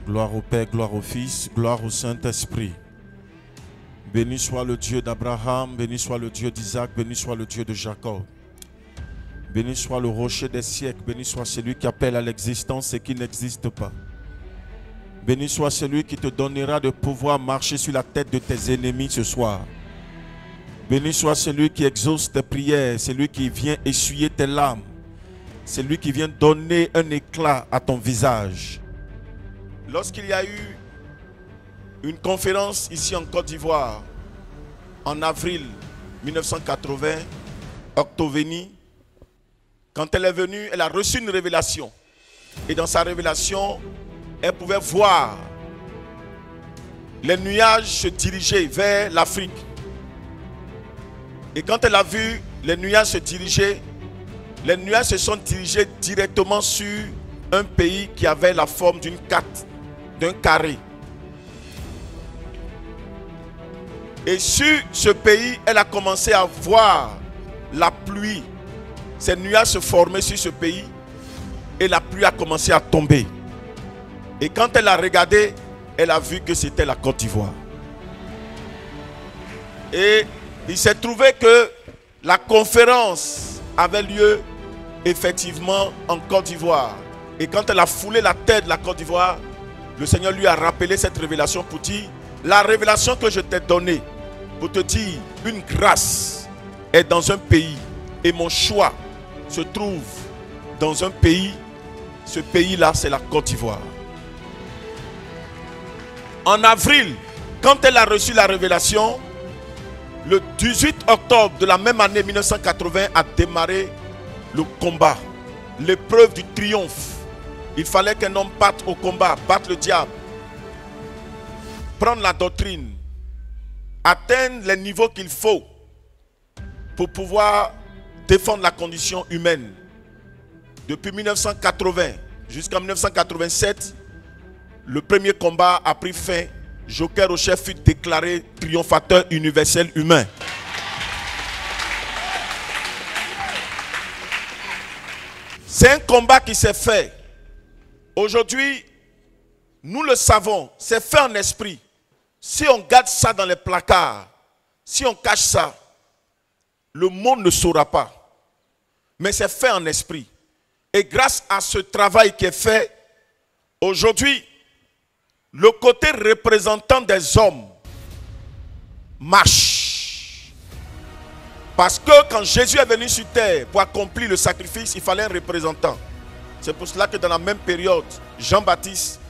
Gloire au Père, gloire au Fils, gloire au Saint-Esprit. Béni soit le Dieu d'Abraham, béni soit le Dieu d'Isaac, béni soit le Dieu de Jacob. Béni soit le rocher des siècles, béni soit celui qui appelle à l'existence ce qui n'existe pas. Béni soit celui qui te donnera de pouvoir marcher sur la tête de tes ennemis ce soir. Béni soit celui qui exauce tes prières, celui qui vient essuyer tes larmes, celui qui vient donner un éclat à ton visage. Lorsqu'il y a eu une conférence ici en Côte d'Ivoire, en avril 1980, Octoveni, quand elle est venue, elle a reçu une révélation. Et dans sa révélation, elle pouvait voir les nuages se diriger vers l'Afrique. Et quand elle a vu les nuages se diriger, les nuages se sont dirigés directement sur un pays qui avait la forme d'une carte, d'un carré. Et sur ce pays, elle a commencé à voir la pluie. Ces nuages se formaient sur ce pays et la pluie a commencé à tomber. Et quand elle a regardé, elle a vu que c'était la Côte d'Ivoire. Et il s'est trouvé que la conférence avait lieu effectivement en Côte d'Ivoire. Et quand elle a foulé la tête de la Côte d'Ivoire, le Seigneur lui a rappelé cette révélation pour dire: la révélation que je t'ai donnée, pour te dire, une grâce est dans un pays et mon choix se trouve dans un pays. Ce pays-là, c'est la Côte d'Ivoire. En avril, quand elle a reçu la révélation, le 18 octobre de la même année 1980 a démarré le combat, l'épreuve du triomphe. Il fallait qu'un homme parte au combat, battre le diable, prendre la doctrine, atteindre les niveaux qu'il faut pour pouvoir défendre la condition humaine. Depuis 1980 jusqu'en 1987, le premier combat a pris fin. Joker Rocher fut déclaré triomphateur universel humain. C'est un combat qui s'est fait. Aujourd'hui, nous le savons, c'est fait en esprit. Si on garde ça dans les placards, si on cache ça, le monde ne saura pas. Mais c'est fait en esprit. Et grâce à ce travail qui est fait, aujourd'hui, le côté représentant des hommes marche. Parce que quand Jésus est venu sur terre pour accomplir le sacrifice, il fallait un représentant. C'est pour cela que dans la même période, Jean-Baptiste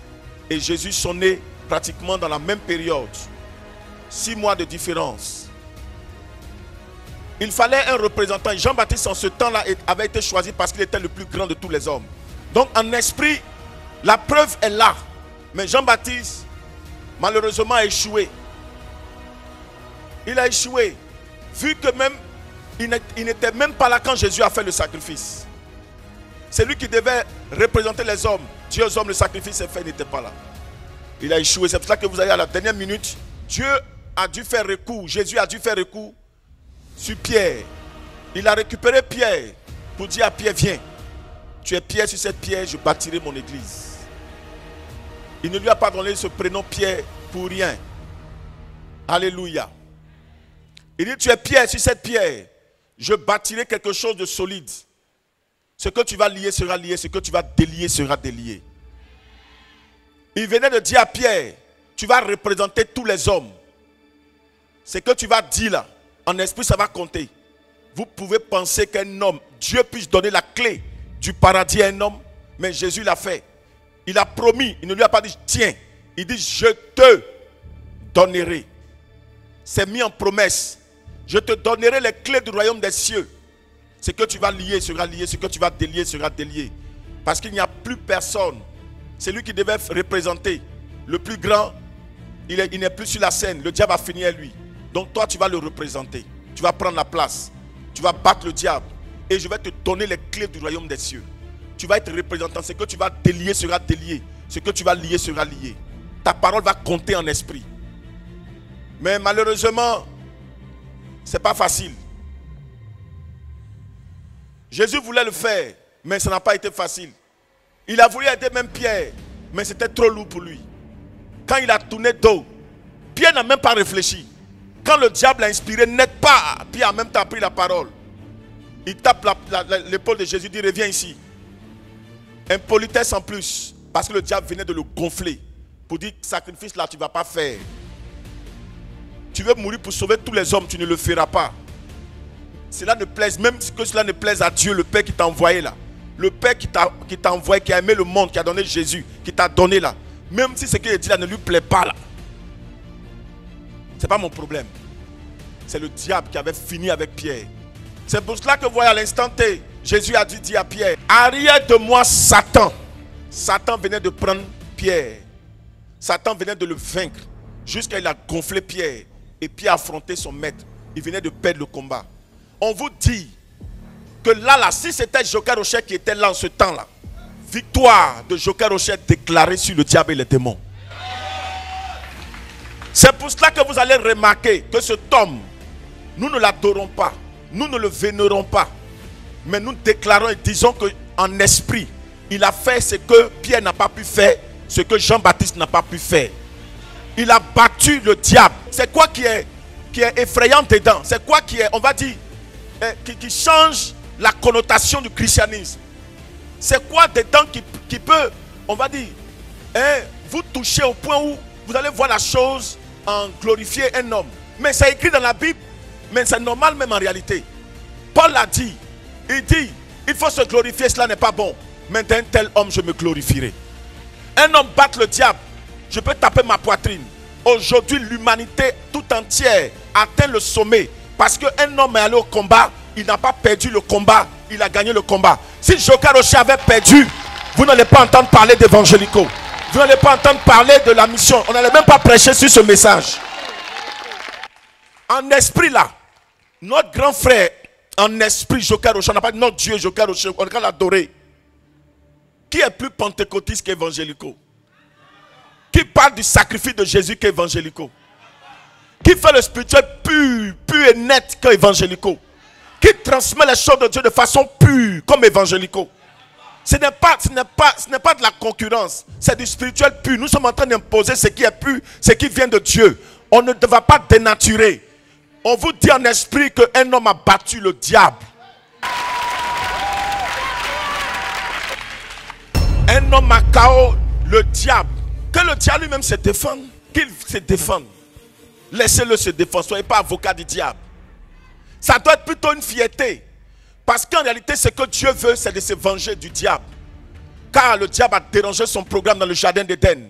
et Jésus sont nés pratiquement dans la même période. 6 mois de différence. Il fallait un représentant. Jean-Baptiste en ce temps-là avait été choisi parce qu'il était le plus grand de tous les hommes. Donc en esprit, la preuve est là. Mais Jean-Baptiste, malheureusement, a échoué. Il a échoué. Vu que même, il n'était même pas là quand Jésus a fait le sacrifice. C'est lui qui devait représenter les hommes. Dieu aux hommes, le sacrifice est fait, il n'était pas là. Il a échoué. C'est pour ça que vous allez à la dernière minute. Dieu a dû faire recours. Jésus a dû faire recours sur Pierre. Il a récupéré Pierre pour dire à Pierre: viens. Tu es Pierre, sur cette pierre, je bâtirai mon église. Il ne lui a pas donné ce prénom Pierre pour rien. Alléluia. Il dit: tu es Pierre, sur cette pierre, je bâtirai quelque chose de solide. Ce que tu vas lier sera lié, ce que tu vas délier sera délié. Il venait de dire à Pierre: tu vas représenter tous les hommes. Ce que tu vas dire là, en esprit, ça va compter. Vous pouvez penser qu'un homme, Dieu puisse donner la clé du paradis à un homme, mais Jésus l'a fait. Il a promis, il ne lui a pas dit tiens. Il dit: je te donnerai. C'est mis en promesse. Je te donnerai les clés du royaume des cieux. Ce que tu vas lier sera lié, ce que tu vas délier sera délié. Parce qu'il n'y a plus personne. C'est lui qui devait représenter. Le plus grand, il n'est plus sur la scène. Le diable a fini à lui. Donc toi, tu vas le représenter. Tu vas prendre la place. Tu vas battre le diable. Et je vais te donner les clés du royaume des cieux. Tu vas être représentant. Ce que tu vas délier sera délié. Ce que tu vas lier sera lié. Ta parole va compter en esprit. Mais malheureusement, ce n'est pas facile. Jésus voulait le faire, mais ça n'a pas été facile. Il a voulu aider même Pierre, mais c'était trop lourd pour lui. Quand il a tourné dos, Pierre n'a même pas réfléchi. Quand le diable a inspiré, n'aide pas, Pierre a même temps pris la parole. Il tape l'épaule de Jésus, dit reviens ici. Impolitesse en plus, parce que le diable venait de le gonfler. Pour dire, sacrifice là, tu ne vas pas faire. Tu veux mourir pour sauver tous les hommes, tu ne le feras pas. Cela ne plaise, même que cela ne plaise à Dieu, le Père qui t'a envoyé là. Le Père qui t'a envoyé, qui a aimé le monde, qui a donné Jésus, qui t'a donné là. Même si ce qu'il dit là ne lui plaît pas là. Ce n'est pas mon problème. C'est le diable qui avait fini avec Pierre. C'est pour cela que vous voyez à l'instant T, Jésus a dit à Pierre, arrière de moi Satan. Satan venait de prendre Pierre. Satan venait de le vaincre. Jusqu'à il a gonflé Pierre. Et Pierre a affronté son maître. Il venait de perdre le combat. On vous dit que là, si c'était Joker Rocher qui était là en ce temps-là, victoire de Joker Rocher déclarée sur le diable et les démons. C'est pour cela que vous allez remarquer que cet homme, nous ne l'adorons pas, nous ne le vénérons pas, mais nous déclarons et disons qu'en esprit, il a fait ce que Pierre n'a pas pu faire, ce que Jean-Baptiste n'a pas pu faire. Il a battu le diable. C'est quoi qui est effrayant dedans? C'est quoi qui est, on va dire, qui change la connotation du christianisme? C'est quoi dedans qui peut, on va dire, vous toucher au point où vous allez voir la chose en glorifier un homme? Mais c'est écrit dans la Bible, mais c'est normal même en réalité. Paul l'a dit, il dit, il faut se glorifier, cela n'est pas bon. Mais d'un tel homme, je me glorifierai. Un homme bat le diable, je peux taper ma poitrine. Aujourd'hui, l'humanité tout entière atteint le sommet. Parce qu'un homme est allé au combat, il n'a pas perdu le combat, il a gagné le combat. Si Joker Rocher avait perdu, vous n'allez pas entendre parler d'évangélicaux. Vous n'allez pas entendre parler de la mission. On n'allait même pas prêcher sur ce message. En esprit là, notre grand frère, en esprit Joker Rocher, on n'a pas dit notre Dieu Joker Rocher, on va l'adorer. Qui est plus pentecôtiste qu'évangélico? Qui parle du sacrifice de Jésus qu'évangélico? Qui fait le spirituel pur et net qu'évangélico? Qui transmet les choses de Dieu de façon pure comme évangélico? Ce n'est pas de la concurrence, c'est du spirituel pur. Nous sommes en train d'imposer ce qui est pur, ce qui vient de Dieu. On ne va pas dénaturer. On vous dit en esprit qu'un homme a battu le diable. Un homme a KO le diable. Que le diable lui-même se défende. Qu'il se défende. Laissez-le se défendre. Soyez pas avocat du diable. Ça doit être plutôt une fierté. Parce qu'en réalité, ce que Dieu veut, c'est de se venger du diable. Car le diable a dérangé son programme dans le jardin d'Éden.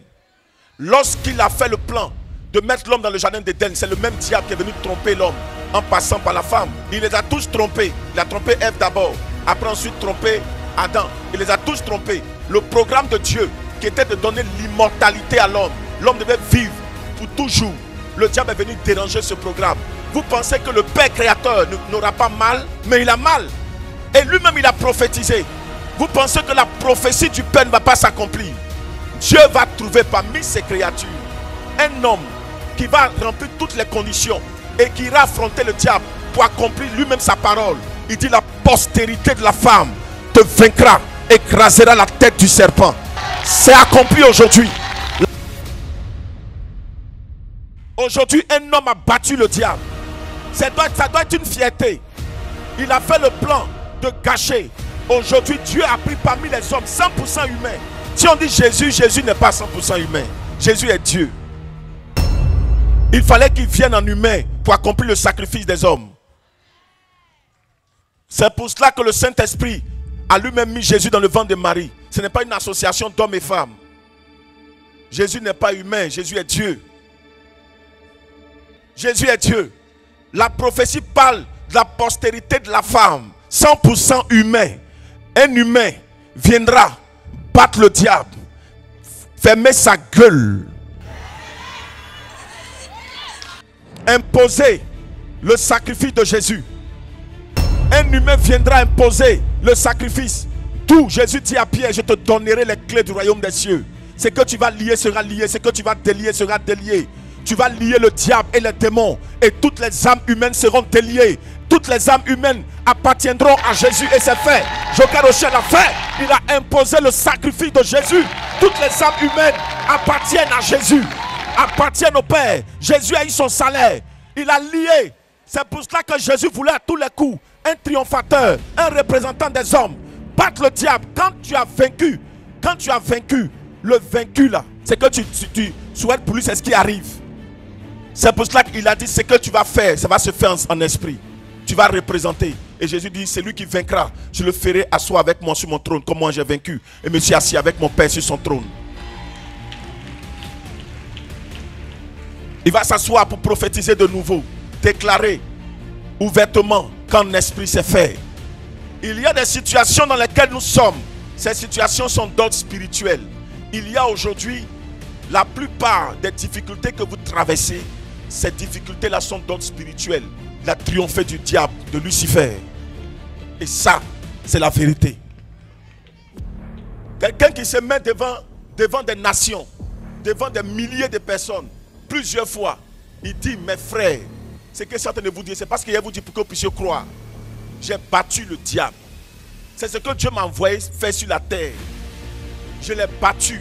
Lorsqu'il a fait le plan de mettre l'homme dans le jardin d'Éden, c'est le même diable qui est venu tromper l'homme en passant par la femme. Il les a tous trompés. Il a trompé Ève d'abord. Après ensuite trompé Adam. Il les a tous trompés. Le programme de Dieu qui était de donner l'immortalité à l'homme. L'homme devait vivre pour toujours. Le diable est venu déranger ce programme. Vous pensez que le Père créateur n'aura pas mal, mais il a mal. Et lui-même il a prophétisé. Vous pensez que la prophétie du Père ne va pas s'accomplir? Dieu va trouver parmi ses créatures un homme qui va remplir toutes les conditions et qui ira affronter le diable pour accomplir lui-même sa parole. Il dit la postérité de la femme te vaincra, écrasera la tête du serpent. C'est accompli aujourd'hui. Aujourd'hui, un homme a battu le diable. Ça doit être une fierté. Il a fait le plan de gâcher. Aujourd'hui, Dieu a pris parmi les hommes 100% humains. Si on dit Jésus, Jésus n'est pas 100% humain. Jésus est Dieu. Il fallait qu'il vienne en humain pour accomplir le sacrifice des hommes. C'est pour cela que le Saint-Esprit a lui-même mis Jésus dans le ventre de Marie. Ce n'est pas une association d'hommes et femmes. Jésus n'est pas humain, Jésus est Dieu. Jésus est Dieu. La prophétie parle de la postérité de la femme, 100% humain. Un humain viendra battre le diable, fermer sa gueule, imposer le sacrifice de Jésus. Un humain viendra imposer le sacrifice. Tout, Jésus dit à Pierre, je te donnerai les clés du royaume des cieux. Ce que tu vas lier sera lié, ce que tu vas délier sera délié. tu vas lier le diable et les démons. Et toutes les âmes humaines seront déliées. Toutes les âmes humaines appartiendront à Jésus et c'est fait. Joker Rocher l'a fait. Il a imposé le sacrifice de Jésus. Toutes les âmes humaines appartiennent à Jésus. Appartiennent au Père. Jésus a eu son salaire. Il a lié. C'est pour cela que Jésus voulait à tous les coups un triomphateur, un représentant des hommes. Battre le diable. Quand tu as vaincu, le vaincu là, c'est que tu souhaites pour lui, c'est ce qui arrive. C'est pour cela qu'il a dit, ce que tu vas faire, ça va se faire en esprit. Tu vas représenter. Et Jésus dit, c'est lui qui vaincra. Je le ferai asseoir avec moi sur mon trône, comme moi j'ai vaincu. Et me suis assis avec mon Père sur son trône. Il va s'asseoir pour prophétiser de nouveau. Déclarer ouvertement qu'en esprit c'est fait. Il y a des situations dans lesquelles nous sommes. Ces situations sont d'ordre spirituel. Il y a aujourd'hui la plupart des difficultés que vous traversez. Ces difficultés-là sont d'ordre spirituel. Il a triomphé du diable, de Lucifer. Et ça, c'est la vérité. Quelqu'un qui se met devant des nations, devant des milliers de personnes, plusieurs fois, il dit, mes frères, ce que certains de vous disent, c'est parce qu'il vous dit pour que vous puissiez croire. J'ai battu le diable. C'est ce que Dieu m'a envoyé faire sur la terre. Je l'ai battu.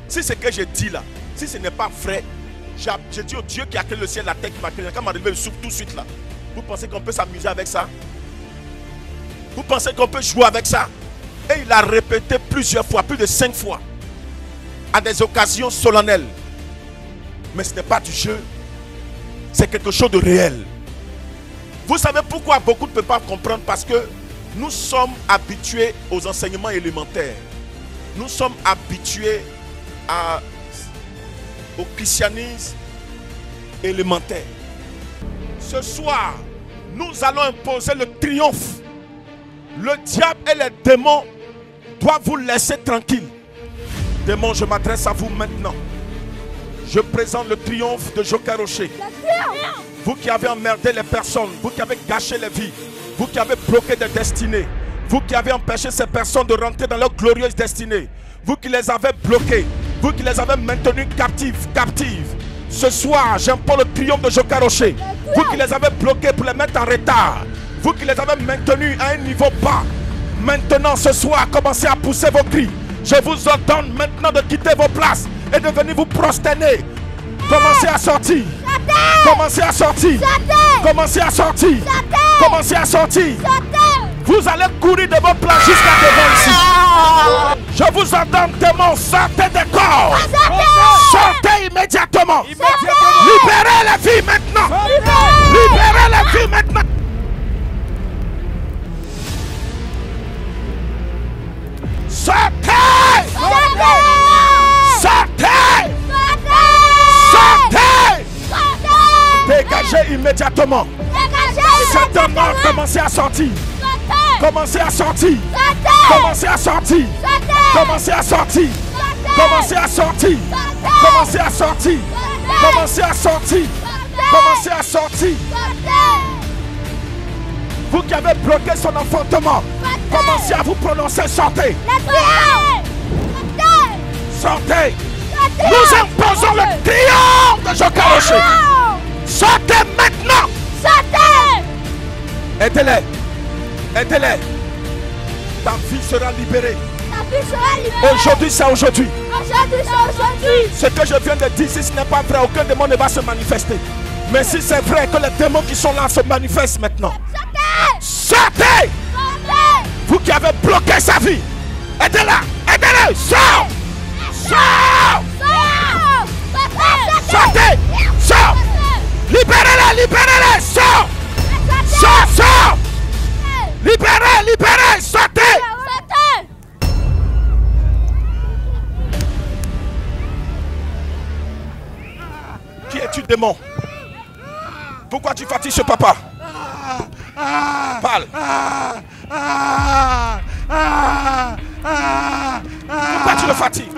Si ce que je dis là, si ce n'est pas vrai, j'ai dit au Dieu qui a créé le ciel, la terre, qui m'a créé, quand m'a relevé le souffle tout de suite là. Vous pensez qu'on peut s'amuser avec ça? Vous pensez qu'on peut jouer avec ça? Et il a répété plusieurs fois, plus de 5 fois, à des occasions solennelles. Mais ce n'est pas du jeu, c'est quelque chose de réel. Vous savez pourquoi beaucoup ne peuvent pas comprendre? Parce que nous sommes habitués aux enseignements élémentaires. Nous sommes habitués au christianisme élémentaire. Ce soir, nous allons imposer le triomphe. Le diable et les démons doivent vous laisser tranquille. Démons, je m'adresse à vous maintenant. Je présente le triomphe de Joker Rocher. Vous qui avez emmerdé les personnes, vous qui avez gâché les vies, vous qui avez bloqué des destinées, vous qui avez empêché ces personnes de rentrer dans leur glorieuse destinée, vous qui les avez bloquées, vous qui les avez maintenues captives. Ce soir, j'impose le triomphe de Joker Rocher. Vous qui les avez bloquées pour les mettre en retard, vous qui les avez maintenues à un niveau bas, maintenant ce soir, commencez à pousser vos cris. Je vous ordonne maintenant de quitter vos places et de venir vous prosterner. Commencez à sortir. Commencez à sortir. Commencez à sortir. Commencez à sortir. Vous allez courir de vos places jusqu'à devant ici. Je vous ordonne, démons, sortez des corps. Sortez immédiatement. Libérez les filles maintenant. Libérez les filles maintenant. Sortez! Sortez! Sortez! Dégagez immédiatement. Cette mort, commencez à sortir. Commencez à sortir. Commencez à sortir. Commencez à sortir. Commencez à sortir. Commencez à sortir. Commencez à sortir. Commencez à sortir. Vous qui avez bloqué son enfantement, commencez à vous prononcer, sortez. Sortez. Nous imposons le triomphe de Joker Rocher. Sortez maintenant. Sortez. Aidez-les. Aidez-les. Ta vie sera libérée. Aujourd'hui, c'est aujourd'hui. Ce que je viens de dire, si ce n'est pas vrai, aucun démon ne va se manifester. Mais si c'est vrai que les démons qui sont là se manifestent maintenant. Sortez! Vous qui avez bloqué sa vie, aidez-la! Aidez-le! Sors! Sors! Sortez! Sors! Libérez-les! Libérez-les! Sors! Sors! Sors! Libérez! Libérez! Sortez! Qui es-tu, démon? Pourquoi tu fatigues ce papa? Parle. Pourquoi tu le fatigues?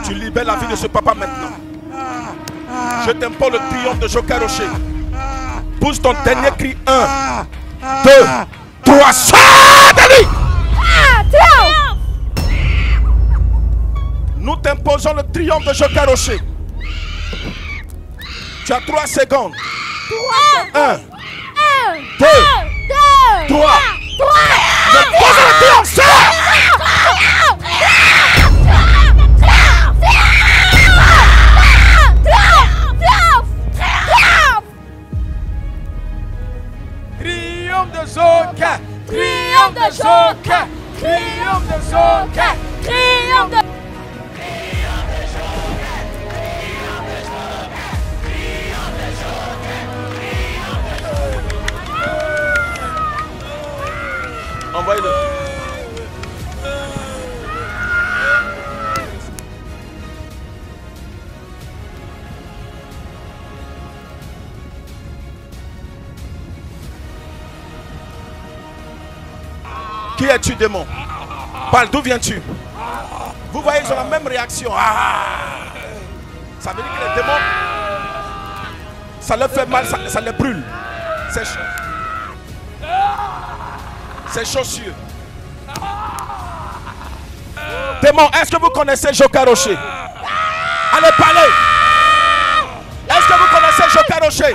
Tu libères la vie de ce papa maintenant. Je t'impose le triomphe de Joker Rocher. Pousse ton dernier cri. 1, 2, Toi, sors de lui. Nous t'imposons le triomphe de Joker Rocher. Tu as 3 secondes. 1, 2, 3. Pose le triomphe. Triomphe de Joker. Triomphe de Joker. Triomphe de Joker. Triomphe de... Envoyez-le. Qui es-tu, démon? Parle, d'où viens-tu? Vous voyez, ils ont la même réaction. Ah! Ça veut dire que les démons, ça leur fait mal, ça les brûle. C'est chaud. C'est chaussures. Démon, est-ce que vous connaissez Joker Rocher? Allez, parlez. Est-ce que vous connaissez Joker Rocher?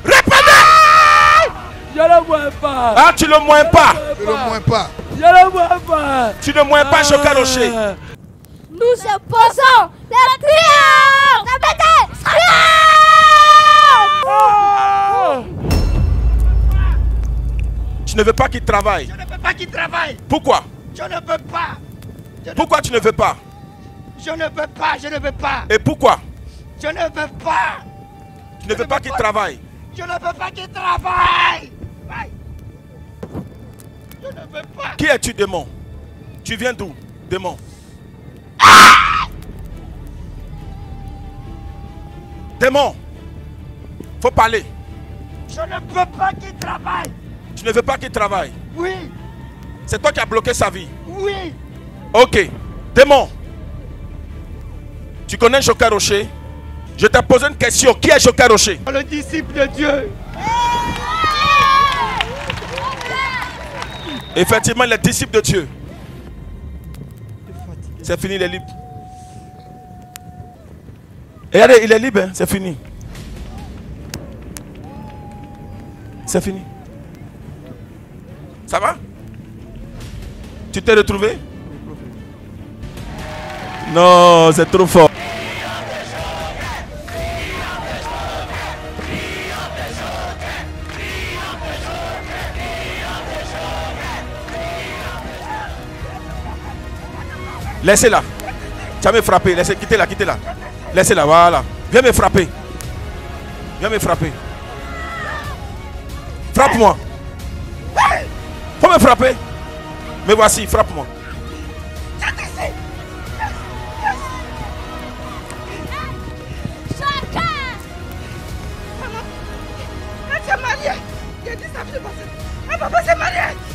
Répondez. Je ne vois pas. Ah, tu le moins pas. Je le moins pas. Je ne vois pas. Tu ne moins pas Joker Rocher. Nous imposons le triomphe. Répétez. Triomphe. Tu ne veux pas qu'il travaille. Je ne veux pas qu'il travaille. Pourquoi? Je ne veux pas. Pourquoi tu ne veux pas? Je ne veux pas, je ne veux pas. Et pourquoi? Je ne veux pas. Tu ne veux pas qu'il travaille. Je ne veux pas qu'il travaille. Je ne veux pas. Qui es-tu, démon? Tu viens d'où, démon? Démon, faut parler. Je ne veux pas qu'il travaille. Tu ne veux pas qu'il travaille. Oui, C'est toi qui as bloqué sa vie. oui. Ok. Démon, tu connais Joker Rocher? Je t'ai posé une question. Qui est Joker Rocher? Le disciple de Dieu. Effectivement, il est disciple de Dieu. C'est fini, il est libre. Et regardez, il est libre, hein? C'est fini. C'est fini. Ça va? Tu t'es retrouvé? Non, c'est trop fort. Laissez-la. Tu vas me frapper. Laissez, quittez-la, quittez-la. Laissez-la, voilà. Viens me frapper. Viens me frapper. Frappe-moi. Faut me frapper. Me voici, frappe-moi.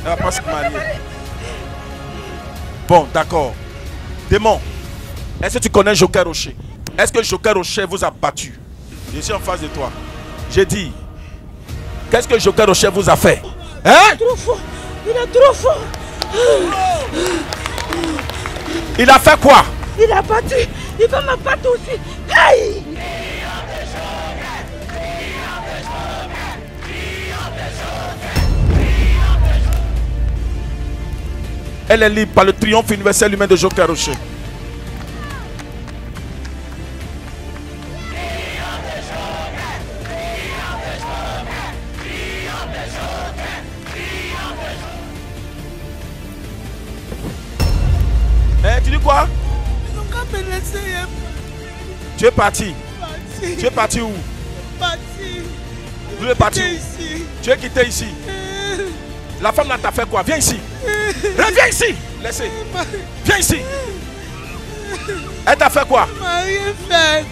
Elle va pas se marier. Bon, d'accord. Démon, est-ce que tu connais Joker Rocher? Est-ce que Joker Rocher vous a battu? Je suis en face de toi. J'ai dit, qu'est-ce que Joker Rocher vous a fait? Hein? Il est trop fort. Il est trop fort. Il a fait quoi? Il a battu. Il va me battre aussi. Aïe! Elle est libre par le triomphe universel humain de Joker Rocher. Eh, tu dis quoi? Ils ont qu'à me laisser. Tu es parti. Tu es parti où? Parti. Tu es parti où? Ici. Tu es quitté ici. La femme là t'a fait quoi? Viens ici. Reviens ici. Laissez. Viens ici. Elle t'a fait quoi? Elle m'a rien fait.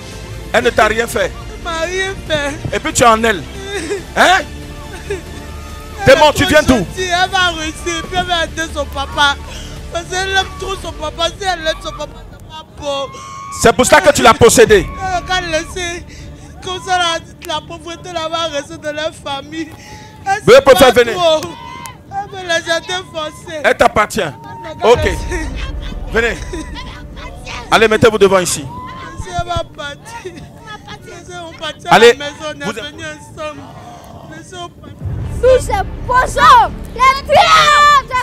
Elle ne t'a rien fait. Elle m'a rien fait. Et puis tu es en elle. Hein? Démon, tu viens d'où? Elle va réussir. Puis elle va aider son papa. Parce qu'elle aime trop son papa. Si elle aime son papa, c'est pas beau. C'est pour ça que tu l'as possédé. Elle va laisser. Comme ça, la pauvreté là va rester de leur famille. Veuillez préférer venir. fait le jardin forcé. Elle t'appartient. Ok. Venez. Allez, mettez-vous devant ici. Elle va partir. On partit Allez, à la maison, on est venus ensemble. Nous imposons le triomphe de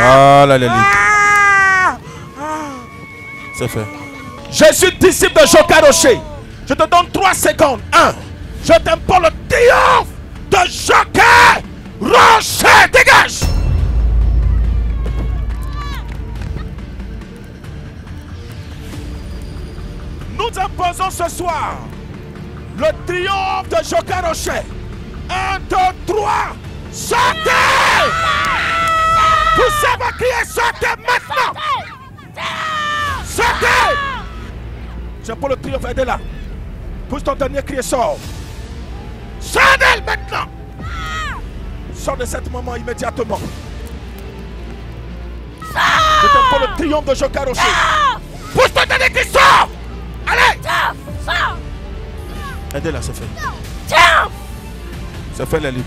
Ah, la Lélie. C'est fait. Je suis disciple de Joker Rocher. Je te donne 3 secondes. 1. Je t'impose le triomphe de Joker Rocher. Dégage. Nous imposons ce soir le triomphe de Joker Rocher. 1, 2, 3. Sortez! Vous savez qui est sortez maintenant! Sortez! J'ai pour le triomphe, aidez-la. Pousse ton dernier cri et sors. Sors d'elle maintenant! Sors de cet moment immédiatement. Je t'aime pour le triomphe de Joker Rocher. Pousse ton dernier cri, sors! Allez! Aidez-la, c'est fait. C'est fait, les libres.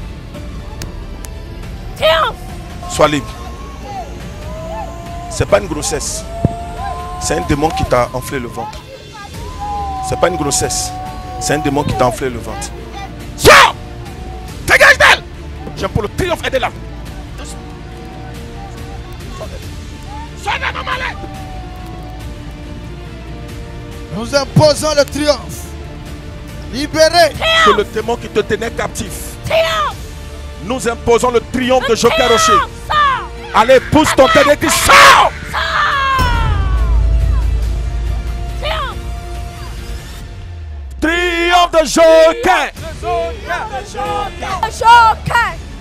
Sois libre. C'est pas une grossesse. C'est un démon qui t'a enflé le ventre. C'est pas une grossesse. C'est un démon qui t'a enflé le ventre. Sors! Dégage d'elle! J'aime pour le triomphe, aidez-la. Sors d'elle, maman. Nous imposons le triomphe. Libéré. C'est le démon qui te tenait captif. Nous imposons le triomphe de Joker Rocher. Allez, pousse ton dernier qui sort! Triomphe de Joker!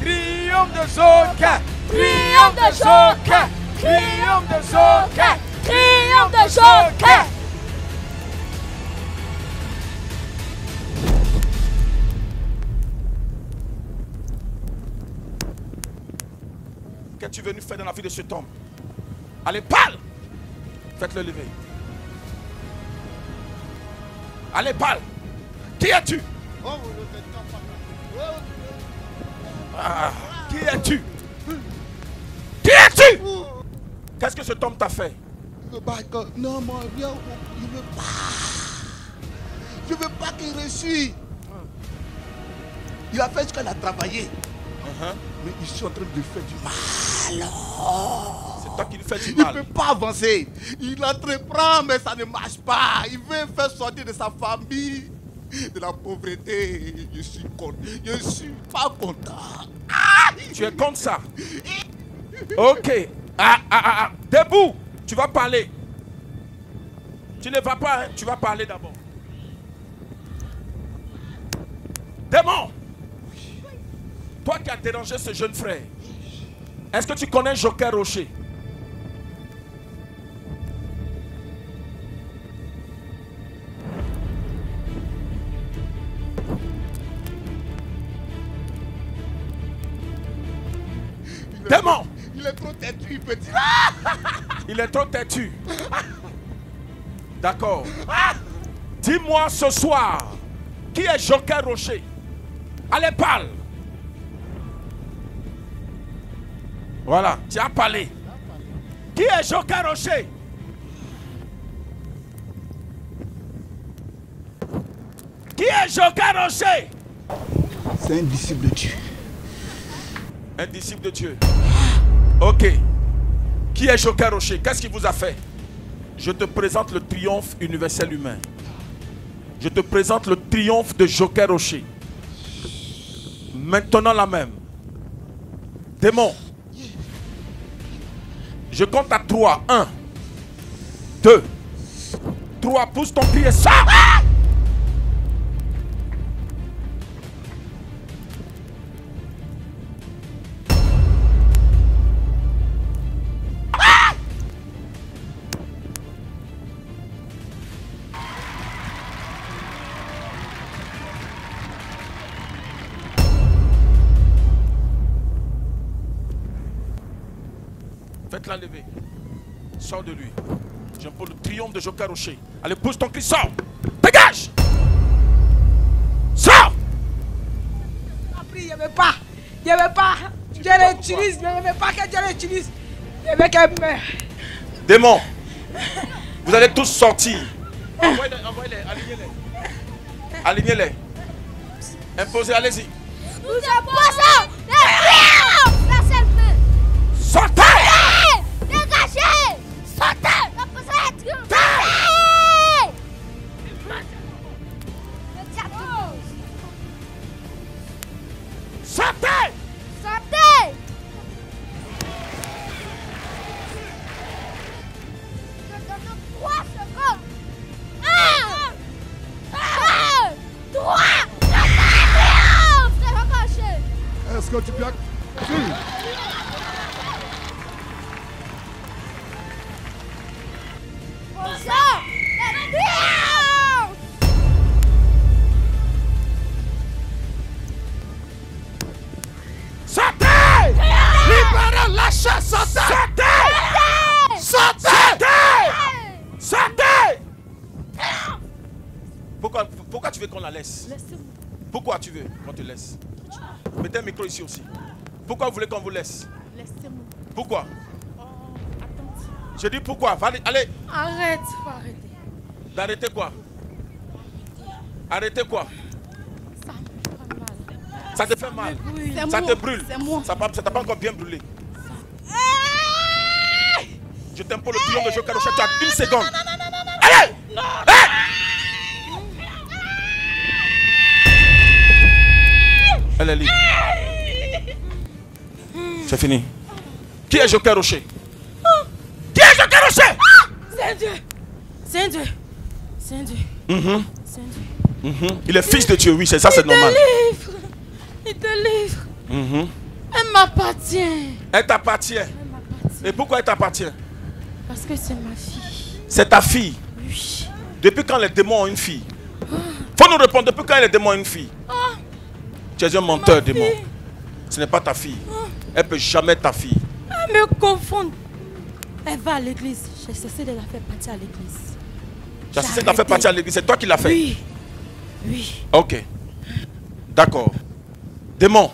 Triomphe de Joker! Triomphe de Joker! Triomphe de Joker! Triomphe de Joker! Qu'es-tu venu faire dans la vie de cet homme? Allez, parle! Faites-le lever. Allez, parle! Qui es-tu? Qui es-tu? Qui es-tu? Qu'est-ce que cet homme t'a fait? Non, moi, il veut pas. Je veux pas qu'il réussisse. Il a fait ce qu'elle a travaillé. Mais je suis en train de lui faire du mal. C'est toi qui lui fais du Il ne mal. peut pas avancer. Il entreprend, mais ça ne marche pas. Il veut faire sortir de sa famille de la pauvreté. Je suis pas content. Tu es contre ça? Ok. Debout. Tu vas parler. Tu ne vas pas, hein? Tu vas parler d'abord. Démon! Toi qui as dérangé ce jeune frère, est-ce que tu connais Joker Rocher? Démon! Il est trop têtu, petit. Il est trop têtu. D'accord. Dis-moi ce soir, qui est Joker Rocher? Allez, parle. Voilà, tu as parlé. Qui est Joker Rocher? Qui est Joker Rocher? C'est un disciple de Dieu. Un disciple de Dieu. Ok. Qui est Joker Rocher? Qu'est-ce qu'il vous a fait? Je te présente le triomphe universel humain. Je te présente le triomphe de Joker Rocher. Maintenant la même. Démon. Je compte à 3. 1, 2, 3. Pousse ton pied. Ça. Faites-la lever. Sors de lui. J'impose le triomphe de Joker Rocher. Allez, pousse ton cri, sors. Dégage. Sors. Il n'y avait pas. Il n'y avait pas. Je l'utilise. Il n'y avait pas que je l'utilise. Il y avait qu'un meurt. Démon. Vous allez tous sortir. Envoyez-les, alignez-les. Alignez-les. Imposez, allez-y. Nous imposons la seule main. Sortez. Dégagez. Sortez. Sortez. Sortez. Je donne 3 secondes. 1, 2, 3. Est-ce que tu peux... Sortez. Libérez, lâchez, sortez. Sortez. Sortez. Pourquoi tu veux qu'on la laisse? Pourquoi tu veux qu'on te laisse? Mettez un micro ici aussi. Pourquoi vous voulez qu'on vous laisse? Laissez-moi. Pourquoi? Attends. Je dis pourquoi? Allez. Arrête, faut arrêter. D'arrêter quoi? Arrêter quoi? Ça me fait mal. Ça te fait mal? Oui. Ça te brûle? C'est moi. Ça t'a pas encore bien brûlé? Je t'impose le triomphe de Joker Rocher. Tu as 1 seconde. Allez! Elle est libre. C'est fini. Qui est Joker Rocher? Qui est Joker Rocher? C'est un Dieu. C'est un Dieu. C'est un Dieu. C'est un Dieu. Il est fils de Dieu, oui, c'est ça, c'est normal. Il te livre. Elle m'appartient. Elle t'appartient. Et pourquoi elle t'appartient? Parce que c'est ma fille. C'est ta fille. Oui. Depuis quand les démons ont une fille? Faut nous répondre, depuis quand les démons ont une fille? Tu es un menteur, démon. Ce n'est pas ta fille. Elle ne peut jamais être ta fille. Elle me confond. Elle va à l'église. J'ai cessé de la faire partir à l'église. Tu as cessé de la faire partir à l'église. C'est toi qui l'as fait? Oui. Oui. Ok. D'accord. Démon.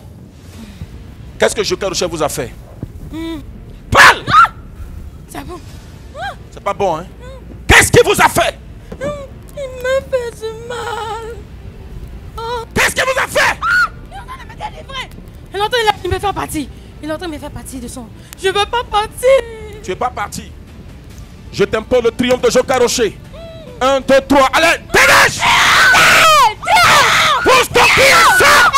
Qu'est-ce que Joker Rocher vous a fait? Parle! C'est bon. C'est pas bon, hein? Qu'est-ce qu'il vous a fait? Il me fait du mal. Qu'est-ce qu'il vous a fait? Il est en train de me délivrer. Il est en train de me faire partir. Il est en train de me faire partir de son... Je veux pas partir. Tu es pas parti. Je t'impose le triomphe de Joker Rocher. 1, 2, 3. Allez, dégage! Pousse ton pied, sors!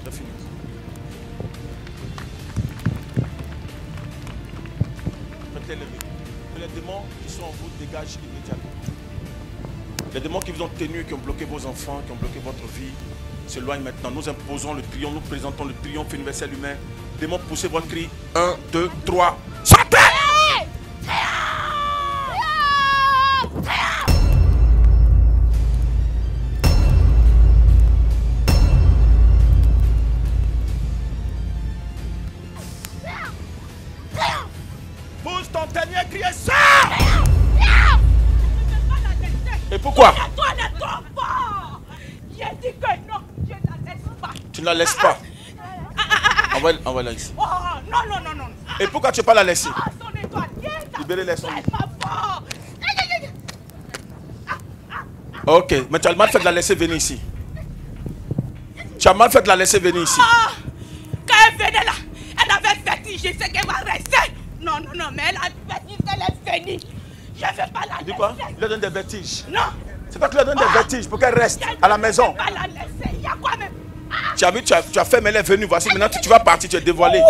C'est fini. Mettez-les. Les démons qui sont en vous dégagent immédiatement. Les démons qui vous ont tenu, qui ont bloqué vos enfants, qui ont bloqué votre vie, s'éloignent maintenant. Nous imposons le triomphe, nous présentons le triomphe universel humain. Démons, poussez votre cri. 1, 2, 3. Sortez! Pousse ton dernier cri et sors! Et pourquoi? Toi, ne tombe pas. J'ai dit que non, je ne la laisse pas. Tu ne la laisses pas. Envoie-la ici. Oh, non. Et pourquoi tu ne peux pas la laisser? Son étoile, Libérez-les, son laisse ma fort. Ok, mais tu as mal fait de la laisser venir ici. Tu as mal fait de la laisser venir ici. Quand elle venait là, elle avait vertige, je sais qu'elle va rester. Non, mais elle a vertige, elle est venue. Je ne veux pas la laisser. Dis quoi? Il lui donne des vertiges. Non. C'est toi qui lui donne des vertiges pour qu'elle reste à la maison. Je ne veux pas la laisser. Il y a quoi même? Tu as vu, tu as fait, mais elle est venue. Voici, maintenant tu vas partir, tu es dévoilé.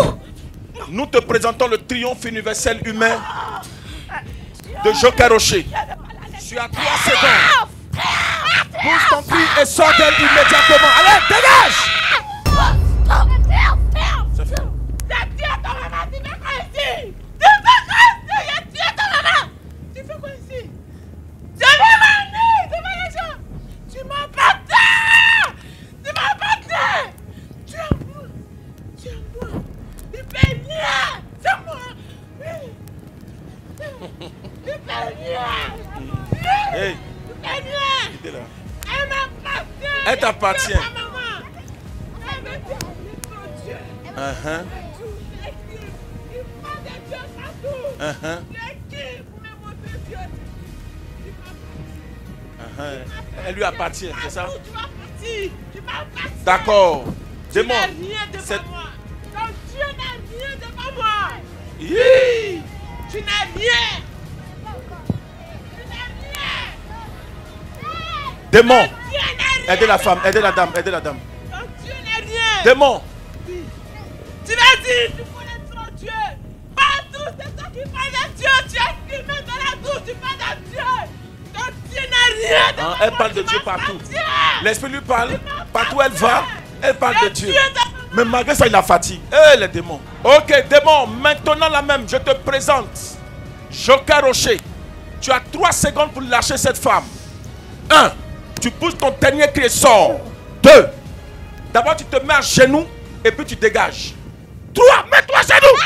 Nous te présentons le triomphe universel humain de Joker Rocher. Tu as 3 secondes. Pousse ton cri et sors d'elle immédiatement. Allez, dégage! C'est fait. J'ai tué ton maman, tu fais quoi ici? Tu fais quoi ici? J'ai tué ton maman. Tu fais quoi ici? Je vais m'en tu fais les gens. Tu m'as Hey. Elle m'appartient. Elle t'appartient. Uh-huh. Elle lui appartient, c'est ça? Tu m'appartiens. D'accord. Démon. Tu n'as rien devant moi. Ton Dieu n'a rien devant moi. Yeah. Tu n'as rien. Tu n'as rien. Démon. Ton Dieu n'a rien. Aidez la femme, aidez la dame, aidez la dame. Ton Dieu n'a rien. Démon. Tu vas dire, tu connais ton Dieu. Partout, c'est toi qui parles de Dieu. Tu es filmé dans la douche, tu parles de Dieu. Ton Dieu n'a rien devant moi. Elle parle de Dieu partout. L'esprit lui parle. Partout où elle va, elle parle de Dieu. Mais malgré ça, il la fatigue. Eh, les démons. Ok, démon, maintenant la même, je te présente Joker Rocher. Tu as 3 secondes pour lâcher cette femme. 1. Tu pousses ton dernier cri et sors. 2. D'abord, tu te mets à genoux et puis tu dégages. 3. Mets-toi à genoux.